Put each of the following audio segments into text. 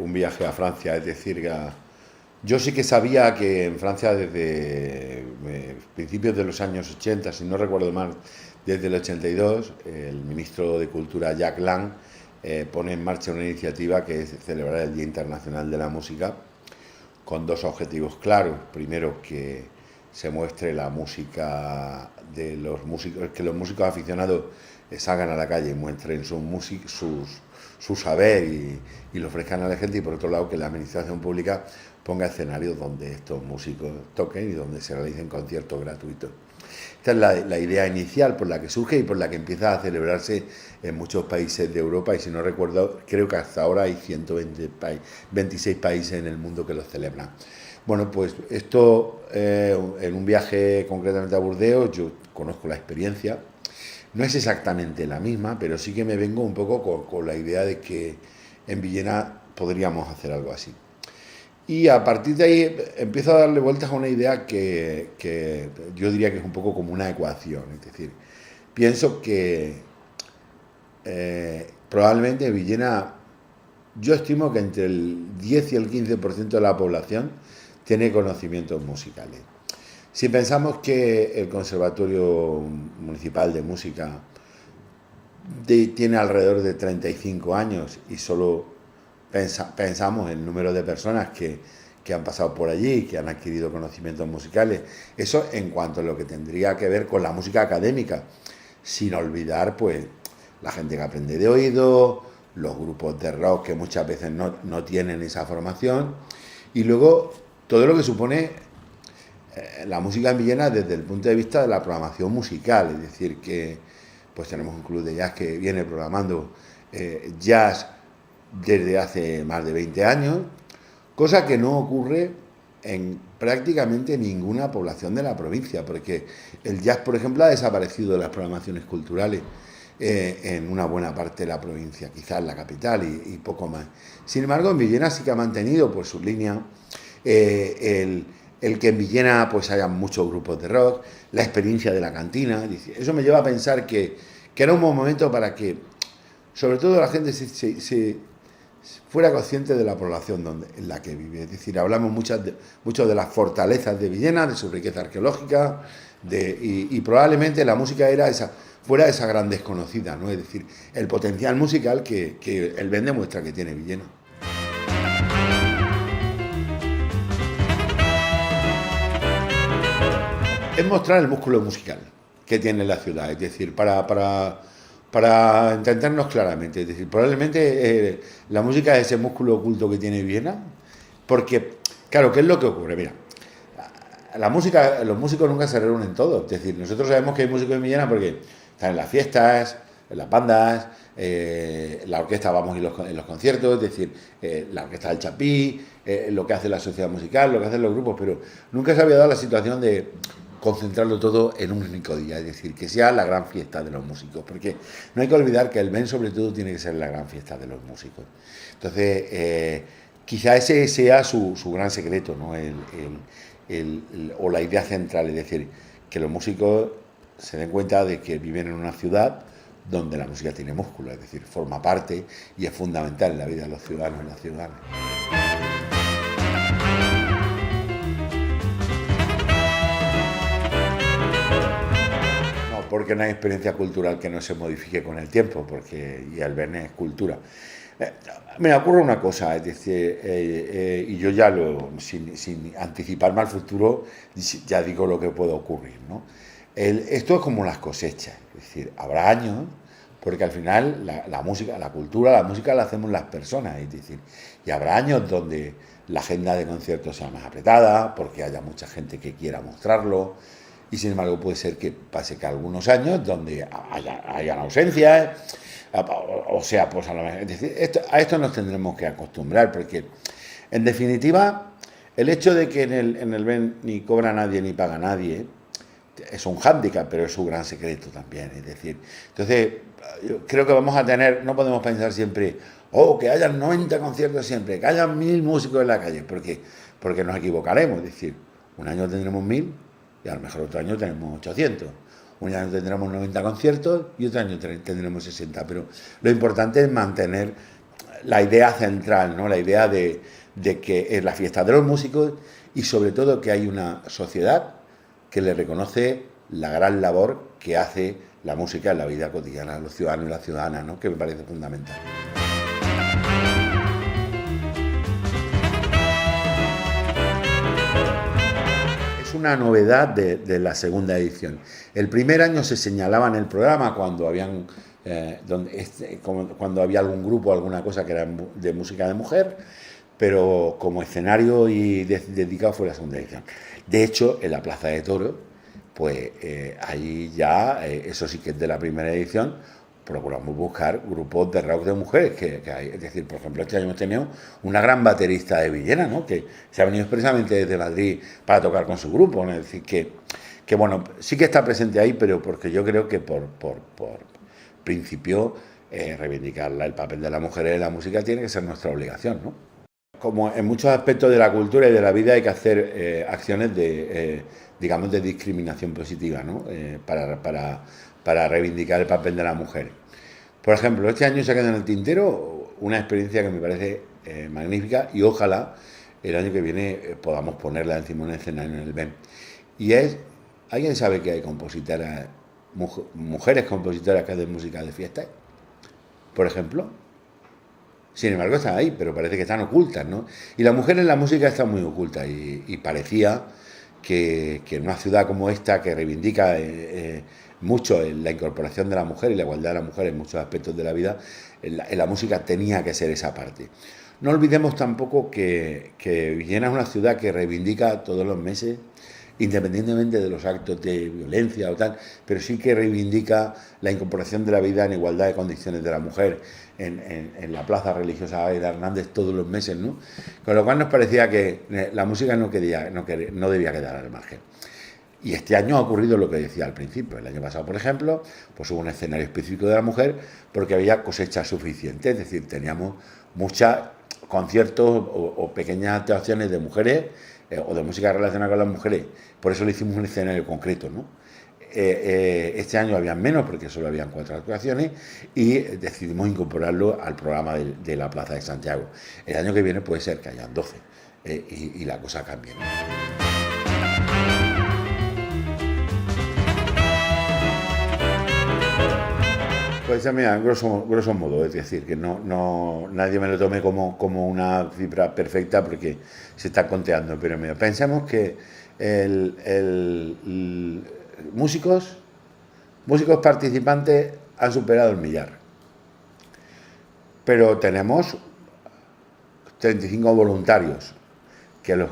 un viaje a Francia, es decir, yo sí que sabía que en Francia desde principios de los años 80, si no recuerdo mal, desde el 82, el ministro de Cultura Jack Lang pone en marcha una iniciativa que es celebrar el Día Internacional de la Música con dos objetivos claros. Primero, que se muestre la música de los músicos, que los músicos aficionados salgan a la calle y muestren su saber y lo ofrezcan a la gente, y por otro lado que la administración pública ponga escenarios donde estos músicos toquen y donde se realicen conciertos gratuitos. Esta es la idea inicial por la que surge y por la que empieza a celebrarse en muchos países de Europa, y si no recuerdo, creo que hasta ahora hay 126 países en el mundo que los celebran. Bueno, pues esto, en un viaje concretamente a Burdeos, yo conozco la experiencia. No es exactamente la misma, pero sí que me vengo un poco con la idea de que en Villena podríamos hacer algo así. Y a partir de ahí empiezo a darle vueltas a una idea que yo diría que es un poco como una ecuación. Es decir, pienso que probablemente en Villena, yo estimo que entre el 10 y el 15% de la población tiene conocimientos musicales. Si pensamos que el Conservatorio Municipal de Música tiene alrededor de 35 años y solo pensamos en el número de personas que han pasado por allí, que han adquirido conocimientos musicales, eso en cuanto a lo que tendría que ver con la música académica, sin olvidar pues la gente que aprende de oído, los grupos de rock que muchas veces no tienen esa formación, y luego todo lo que supone la música en Villena desde el punto de vista de la programación musical. Es decir, que pues tenemos un club de jazz que viene programando jazz desde hace más de 20 años, cosa que no ocurre en prácticamente ninguna población de la provincia, porque el jazz, por ejemplo, ha desaparecido de las programaciones culturales en una buena parte de la provincia, quizás la capital y poco más. Sin embargo, en Villena sí que ha mantenido pues su línea, el que en Villena pues haya muchos grupos de rock, la experiencia de la cantina. Eso me lleva a pensar que era un buen momento para que, sobre todo, la gente se fuera consciente de la población en la que vive. Es decir, hablamos mucho de las fortalezas de Villena, de su riqueza arqueológica, y probablemente la música fuera esa gran desconocida, ¿no? Es decir, el potencial musical que el Ben demuestra que tiene Villena. Es mostrar el músculo musical que tiene la ciudad, es decir, para entendernos claramente, es decir, probablemente la música es ese músculo oculto que tiene Viena, porque, claro, ¿qué es lo que ocurre? Mira, la música, los músicos nunca se reúnen todos, es decir, nosotros sabemos que hay músicos en Villena porque están en las fiestas, en las bandas, la orquesta vamos en los conciertos, es decir, la orquesta del Chapí, lo que hace la sociedad musical, lo que hacen los grupos, pero nunca se había dado la situación de concentrarlo todo en un único día, es decir, que sea la gran fiesta de los músicos, porque no hay que olvidar que el Ben sobre todo tiene que ser la gran fiesta de los músicos. Entonces, quizá ese sea su gran secreto, ¿no? O la idea central, es decir, que los músicos se den cuenta de que viven en una ciudad donde la música tiene músculo, es decir, forma parte y es fundamental en la vida de los ciudadanos y las ciudadanas. Porque no hay experiencia cultural que no se modifique con el tiempo, y el Ben es cultura. Me ocurre una cosa, es decir, y yo ya sin anticiparme al futuro, ya digo lo que puede ocurrir, ¿no? Esto es como las cosechas, es decir, habrá años, porque al final la música, la cultura, la música la hacemos las personas, es decir, y habrá años donde la agenda de conciertos sea más apretada, porque haya mucha gente que quiera mostrarlo. Y sin embargo puede ser que pase que algunos años donde hayan ausencias, o sea, pues a lo mejor, es decir, a esto nos tendremos que acostumbrar, porque en definitiva el hecho de que en el Ben ni cobra nadie ni paga nadie es un hándicap, pero es su gran secreto también, es decir, entonces yo creo que vamos a tener, no podemos pensar siempre, que hayan 90 conciertos siempre, que hayan 1000 músicos en la calle, porque nos equivocaremos, es decir, un año tendremos 1000 y a lo mejor otro año tenemos 800. Un año tendremos 90 conciertos y otro año tendremos 60. Pero lo importante es mantener la idea central, ¿no? La idea de que es la fiesta de los músicos y sobre todo que hay una sociedad que le reconoce la gran labor que hace la música en la vida cotidiana de los ciudadanos y las ciudadanas, ¿no? Que me parece fundamental. Es una novedad de la segunda edición. El primer año se señalaba en el programa cuando habían cuando había algún grupo, alguna cosa que era de música de mujer, pero como escenario y dedicado fue la segunda edición. De hecho, en la Plaza de Toros, pues ahí ya, eso sí que es de la primera edición, procuramos buscar grupos de rock de mujeres que hay. Es decir, por ejemplo, este año hemos tenido una gran baterista de Villena, ¿no? Que se ha venido expresamente desde Madrid para tocar con su grupo, ¿no? Es decir, que bueno, sí que está presente ahí, pero porque yo creo que por principio reivindicar el papel de las mujeres en la música tiene que ser nuestra obligación, ¿no? Como en muchos aspectos de la cultura y de la vida hay que hacer acciones digamos, de discriminación positiva, ¿no? Para reivindicar el papel de la mujer. Por ejemplo, este año se ha quedado en el tintero una experiencia que me parece magnífica y ojalá el año que viene podamos ponerla encima de un escenario en el BEM. Y es, ¿alguien sabe que hay compositoras, mujeres compositoras que hacen música de fiesta? Por ejemplo. Sin embargo, están ahí, pero parece que están ocultas, ¿no? Y la mujer en la música está muy oculta y parecía que en una ciudad como esta, que reivindica mucho la incorporación de la mujer y la igualdad de la mujer en muchos aspectos de la vida, en la música tenía que ser esa parte. No olvidemos tampoco que Villena es una ciudad que reivindica todos los meses, independientemente de los actos de violencia o tal, pero sí que reivindica la incorporación de la vida en igualdad de condiciones de la mujer en la plaza religiosa de Hernández todos los meses, ¿no? Con lo cual nos parecía que la música no debía quedar al margen. Y este año ha ocurrido lo que decía al principio. El año pasado, por ejemplo, pues hubo un escenario específico de la mujer porque había cosecha suficiente, es decir, teníamos muchos conciertos o pequeñas actuaciones de mujeres o de música relacionada con las mujeres. Por eso le hicimos un escenario concreto, ¿no? Este año habían menos porque solo habían 4 actuaciones y decidimos incorporarlo al programa de la Plaza de Santiago. El año que viene puede ser que hayan 12 y la cosa cambie, ¿no? Pues mira, grosso modo, es decir, que nadie me lo tome como una cifra perfecta porque se está conteando, pero mira, pensemos que músicos participantes han superado el 1.000.000, pero tenemos 35 voluntarios que lo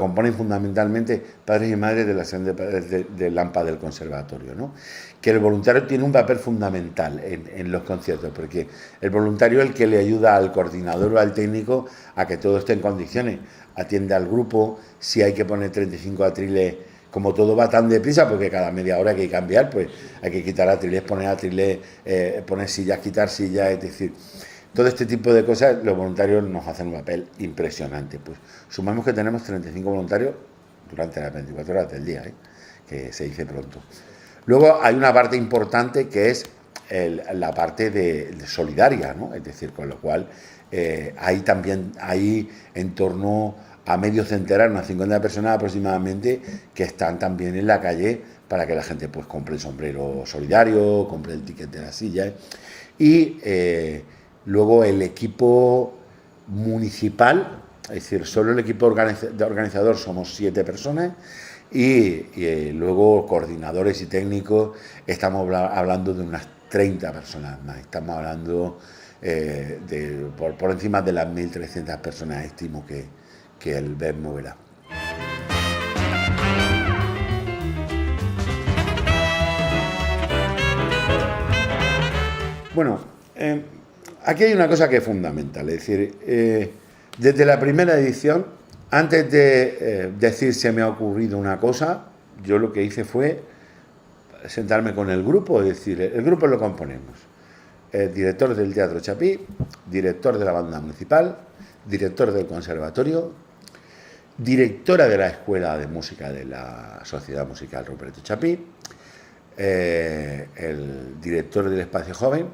componen fundamentalmente padres y madres de la Asociación de Padres de Lampa del Conservatorio, ¿no? Que el voluntario tiene un papel fundamental en los conciertos, porque el voluntario es el que le ayuda al coordinador o al técnico a que todo esté en condiciones, atiende al grupo, si hay que poner 35 atriles, como todo va tan deprisa, porque cada media hora hay que cambiar, pues hay que quitar atriles, poner sillas, quitar sillas, es decir, todo este tipo de cosas, los voluntarios nos hacen un papel impresionante. Pues sumamos que tenemos 35 voluntarios durante las 24 horas del día, que se dice pronto. Luego hay una parte importante que es la parte de solidaria, ¿no? Es decir, con lo cual hay en torno a medio centenar, unas 50 personas aproximadamente, que están también en la calle para que la gente pues compre el sombrero solidario, compre el ticket de la silla. Y luego el equipo municipal, es decir, solo el equipo organizador somos 7 personas y luego coordinadores y técnicos estamos hablando de unas 30 personas más. Estamos hablando por encima de las 1.300 personas, estimo que el BEM moverá. Bueno, aquí hay una cosa que es fundamental, es decir, desde la primera edición, antes de decir se me ha ocurrido una cosa, yo lo que hice fue sentarme con el grupo, es decir, el grupo lo componemos. El director del Teatro Chapí, director de la banda municipal, director del conservatorio, directora de la Escuela de Música de la Sociedad Musical Ruperto Chapí, el director del Espacio Joven,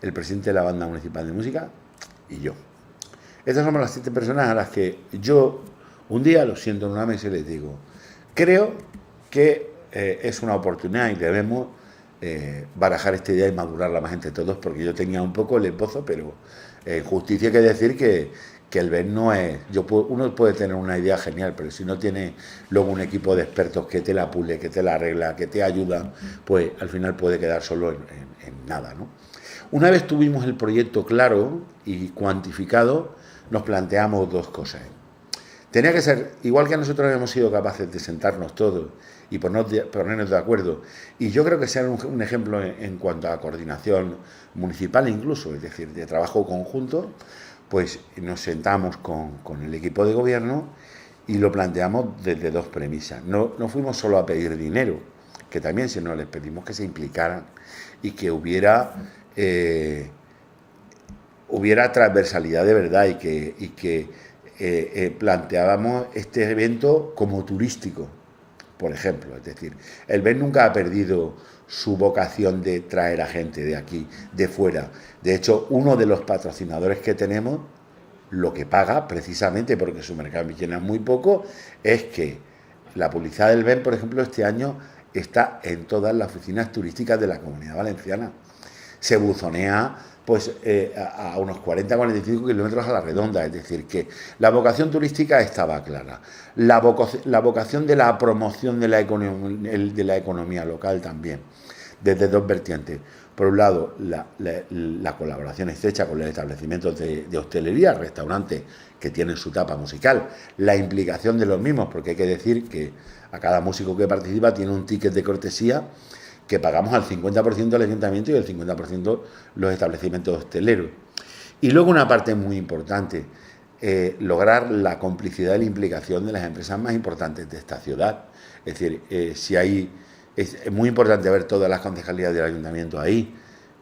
el presidente de la Banda Municipal de Música y yo. Estas somos las 7 personas a las que yo un día los siento en una mesa y les digo, creo que es una oportunidad y debemos barajar esta idea y madurarla más entre todos, porque yo tenía un poco el esbozo, pero en justicia hay que decir que el BEN no es... uno puede tener una idea genial, pero si no tiene luego un equipo de expertos que te la pule, que te la arregla, que te ayuda, pues al final puede quedar solo en nada, ¿no? Una vez tuvimos el proyecto claro y cuantificado, nos planteamos 2 cosas. Tenía que ser, igual que nosotros hemos sido capaces de sentarnos todos y ponernos de acuerdo, y yo creo que sea un ejemplo en cuanto a coordinación municipal incluso, es decir, de trabajo conjunto, pues nos sentamos con el equipo de gobierno y lo planteamos desde 2 premisas. No fuimos solo a pedir dinero, que también sino les pedimos que se implicaran y que hubiera transversalidad de verdad y que planteábamos este evento como turístico, por ejemplo. Es decir, el BEN nunca ha perdido su vocación de traer a gente de aquí, de fuera. De hecho, uno de los patrocinadores que tenemos, lo que paga precisamente porque su mercado llena muy poco, es que la publicidad del BEN, por ejemplo, este año está en todas las oficinas turísticas de la Comunidad Valenciana. Se buzonea pues a unos 40-45 kilómetros a la redonda, es decir, que la vocación turística estaba clara, la vocación de la promoción de la economía local también, desde 2 vertientes. Por un lado, la colaboración estrecha con los establecimientos de hostelería, restaurantes que tienen su tapa musical, la implicación de los mismos, porque hay que decir que a cada músico que participa tiene un ticket de cortesía que pagamos al 50% el ayuntamiento y el 50% los establecimientos hosteleros. Y luego una parte muy importante, lograr la complicidad y la implicación de las empresas más importantes de esta ciudad. Es decir, es muy importante ver todas las concejalías del ayuntamiento ahí,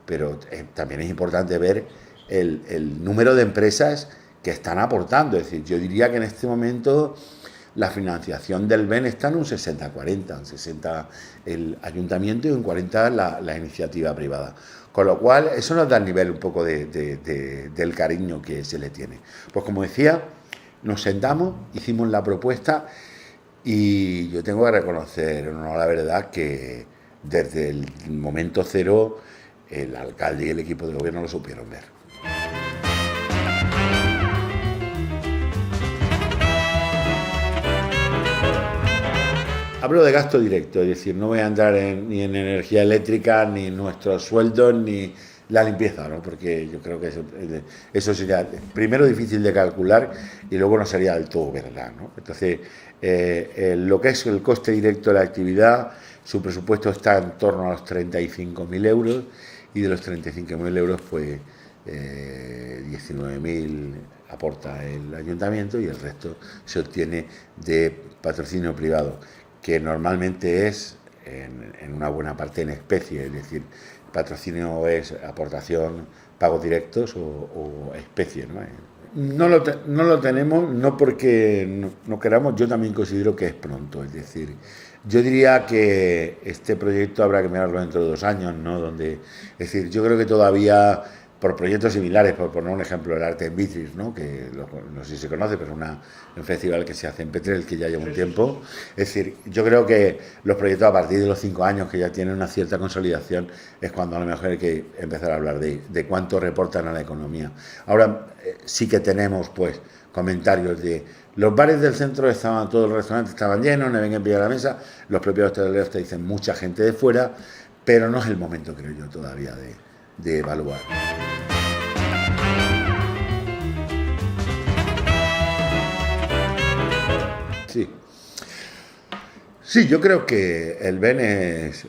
pero también es importante ver el número de empresas que están aportando. Es decir, yo diría que en este momento la financiación del BEN está en un 60-40, en 60 el ayuntamiento y en 40 la iniciativa privada. Con lo cual, eso nos da el nivel un poco del cariño que se le tiene. Pues como decía, nos sentamos, hicimos la propuesta y yo tengo que reconocer, no, la verdad, que desde el momento cero el alcalde y el equipo de gobierno lo supieron ver. Hablo de gasto directo, es decir, no voy a entrar ni en energía eléctrica, ni en nuestros sueldos, ni la limpieza, ¿no? Porque yo creo que eso sería primero difícil de calcular y luego no sería del todo verdad, ¿no? Entonces, lo que es el coste directo de la actividad, su presupuesto está en torno a los 35.000 euros y de los 35.000 euros, pues 19.000 aporta el ayuntamiento y el resto se obtiene de patrocinio privado, que normalmente es en una buena parte en especie, es decir, patrocinio es aportación, pagos directos o especie, ¿no? No lo tenemos, no porque no queramos, yo también considero que es pronto, es decir, yo diría que este proyecto habrá que mirarlo dentro de 2 años, ¿no? Es decir, yo creo que todavía por proyectos similares, por poner un ejemplo, el Arte en Vitris, ¿no? Que no sé si se conoce, pero es un festival que se hace en Petrel, que ya lleva un tiempo. Es decir, yo creo que los proyectos a partir de los 5 años, que ya tienen una cierta consolidación, es cuando a lo mejor hay que empezar a hablar de cuánto reportan a la economía. Ahora sí que tenemos, pues, comentarios de los bares del centro estaban, todos los restaurantes estaban llenos, no vengan a pillar la mesa, los propios hosteleros te dicen mucha gente de fuera, pero no es el momento, creo yo, todavía de evaluar. Sí, yo creo que el BEN es...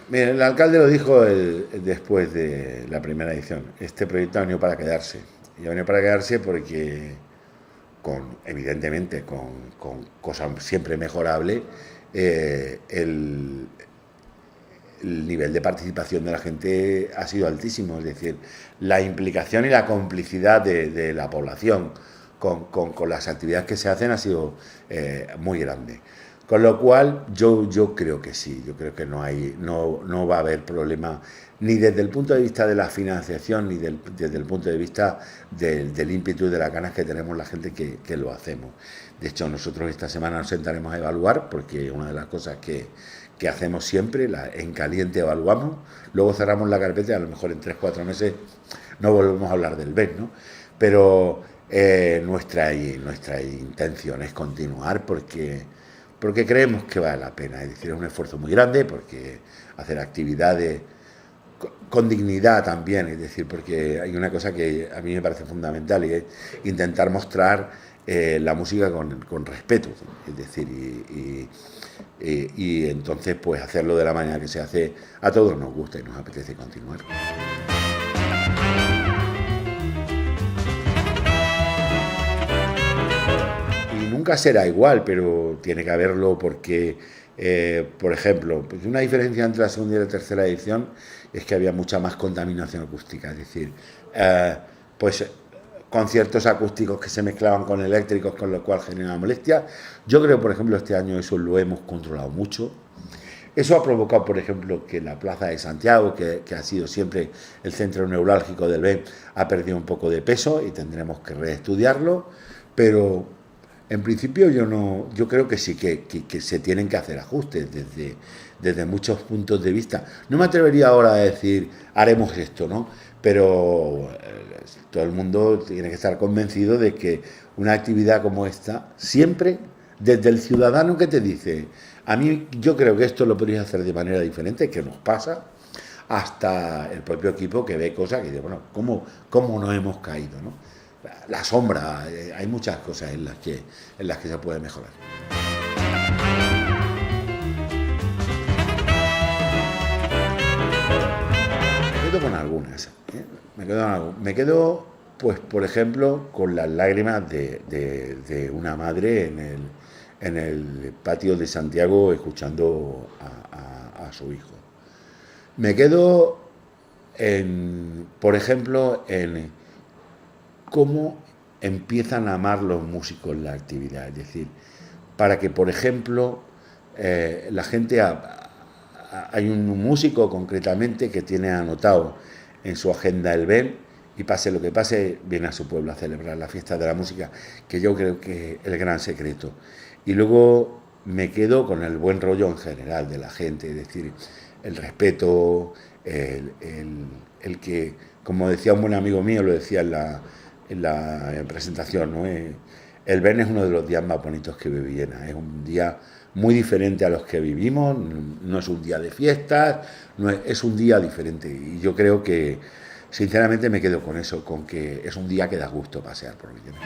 Mira, el alcalde lo dijo después de la primera edición. Este proyecto ha venido para quedarse. Y ha venido para quedarse porque, evidentemente, con cosas siempre mejorables, el nivel de participación de la gente ha sido altísimo. Es decir, la implicación y la complicidad de la población con las actividades que se hacen ha sido muy grande. Con lo cual, yo creo que sí, yo creo que no va a haber problema ni desde el punto de vista de la financiación, ni desde el punto de vista del ímpetu y de las ganas que tenemos la gente que lo hacemos. De hecho, nosotros esta semana nos sentaremos a evaluar, porque una de las cosas que hacemos siempre, en caliente evaluamos, luego cerramos la carpeta y a lo mejor en 3 o 4 meses no volvemos a hablar del BES, ¿no? Pero nuestra intención es continuar porque creemos que vale la pena, es decir, es un esfuerzo muy grande, porque hacer actividades con dignidad también, es decir, porque hay una cosa que a mí me parece fundamental y es intentar mostrar la música con respeto, es decir, y entonces pues hacerlo de la manera que se hace, a todos nos gusta y nos apetece continuar. Nunca será igual, pero tiene que haberlo porque, por ejemplo, pues una diferencia entre la segunda y la tercera edición es que había mucha más contaminación acústica, es decir, pues conciertos acústicos que se mezclaban con eléctricos, con lo cual generaba molestia. Yo creo, por ejemplo, este año eso lo hemos controlado mucho. Eso ha provocado, por ejemplo, que la Plaza de Santiago, que ha sido siempre el centro neurálgico del BEM, ha perdido un poco de peso y tendremos que reestudiarlo, pero en principio yo creo que sí, que se tienen que hacer ajustes desde muchos puntos de vista. No me atrevería ahora a decir, haremos esto, ¿no? Pero todo el mundo tiene que estar convencido de que una actividad como esta, siempre desde el ciudadano que te dice, a mí yo creo que esto lo podrías hacer de manera diferente, que nos pasa, hasta el propio equipo que ve cosas que dice, bueno, ¿cómo no hemos caído, ¿no? La sombra, hay muchas cosas en las que se puede mejorar. Me quedo con algunas, me quedo, pues, por ejemplo, con las lágrimas de una madre en el patio de Santiago escuchando a su hijo. Me quedo, por ejemplo, en cómo empiezan a amar los músicos la actividad. Es decir, para que, por ejemplo, la gente... hay un músico concretamente que tiene anotado en su agenda el BEM y pase lo que pase, viene a su pueblo a celebrar la fiesta de la música, que yo creo que es el gran secreto. Y luego me quedo con el buen rollo en general de la gente, es decir, el respeto, el que, como decía un buen amigo mío, lo decía en la presentación, ¿no? El BEM es uno de los días más bonitos que vive Villena, es un día muy diferente a los que vivimos, no es un día de fiestas, es un día diferente, y yo creo que sinceramente me quedo con eso, con que es un día que da gusto pasear por Villena.